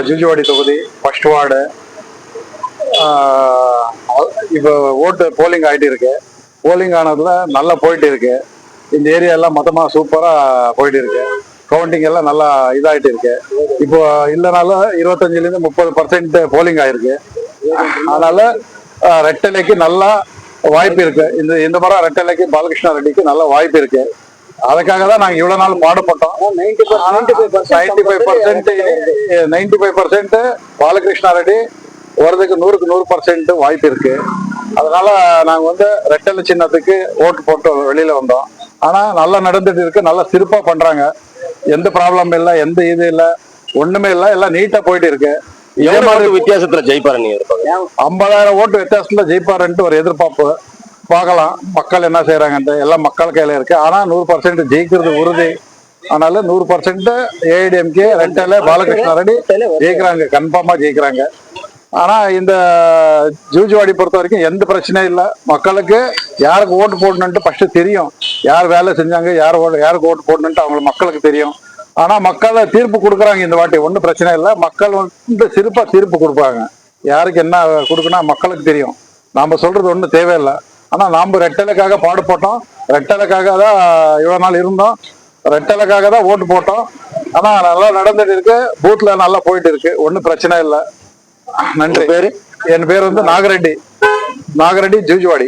ஜூஜுவாடி தொகுதி first ward. இப்போ ஓட்டு போலிங் ஆகிட்டு இருக்கு. போலிங் ஆனதுல நல்லா போயிட்டு இருக்கு. இந்த ஏரியா எல்லாம் மொத்தமாக சூப்பராக போயிட்டு இருக்கு. கவுண்டிங் எல்லாம் நல்லா இதாகிட்டு இருக்கு. இப்போ இல்லைனாலும் 25லேருந்து 30% போலிங் ஆயிருக்கு. அதனால ரெட்டலைக்கு நல்லா வாய்ப்பு இருக்கு. இந்த முறை ரெட்டலைக்கு பாலகிருஷ்ண ரெட்டிக்கு நல்ல வாய்ப்பு இருக்கு. அதுக்காக தான் நாங்கள் இவ்வளோ நாள் பாடுபட்டோம். 95% பாலகிருஷ்ண ரெட்டி வரதுக்கு 100க்கு 100% வாய்ப்பு இருக்கு. அதனால நாங்கள் ரெட்டலை சின்னத்துக்கு ஓட்டு போட்டு வெளியில வந்தோம். ஆனா நல்லா நடந்துட்டு இருக்கு. நல்லா சிறப்பா பண்றாங்க. எந்த ப்ராப்ளம் இல்லை, எந்த இது இல்லை, ஒண்ணுமே இல்லை. எல்லாம் நீட்டா போயிட்டு இருக்கு. இதே மாதிரி வித்தியாசத்துல ஜெயிப்பாரு நீங்க 50,000 ஓட்டு வித்தியாசத்துல ஜெயிப்பாருன்ட்டு ஒரு எதிர்பார்ப்பு. பார்க்கலாம் மக்கள் என்ன செய்யறாங்கன்ட்டு. எல்லாம் மக்கள் கையில இருக்கு. ஆனா 100% ஜெயிக்கிறது உறுதி. அதனால 100% ஏஐடிஎம்கே ரெட்டலை பாலகிருஷ்ண ரெட்டி ஜெயிக்கிறாங்க, கன்ஃபார்மா ஜெயிக்கிறாங்க. ஆனா இந்த ஜூஜுவாடி பொறுத்த வரைக்கும் எந்த பிரச்சனையும் இல்லை. மக்களுக்கு யாருக்கு ஓட்டு போடணுன்ட்டு ஃபர்ஸ்ட் தெரியும். யார் வேலை செஞ்சாங்க, யாருக்கு ஓட்டு போடணுன்ட்டு அவங்களுக்கு மக்களுக்கு தெரியும். ஆனா மக்கள் தீர்ப்பு கொடுக்குறாங்க. இந்த வாட்டி ஒன்றும் பிரச்சனை இல்லை. மக்கள் சிறப்பா தீர்ப்பு கொடுப்பாங்க. யாருக்கு என்ன கொடுக்கணும் மக்களுக்கு தெரியும். நாம சொல்றது ஒன்றும் தேவையில்லை. ஆனா நாம ரெட்டலைக்காக பாடுபட்டோம். ரெட்டலைக்காக தான் இவ்வளவு நாள் இருந்தோம். ரெட்டலைக்காக தான் ஓட்டு போட்டோம். ஆனா நல்லா நடந்துட்டு இருக்கு. பூத்ல நல்லா போயிட்டு இருக்கு. ஒன்றும் பிரச்சனை இல்லை. நன்றி. என் பேர் நாகரெட்டி ஜூஜுவாடி.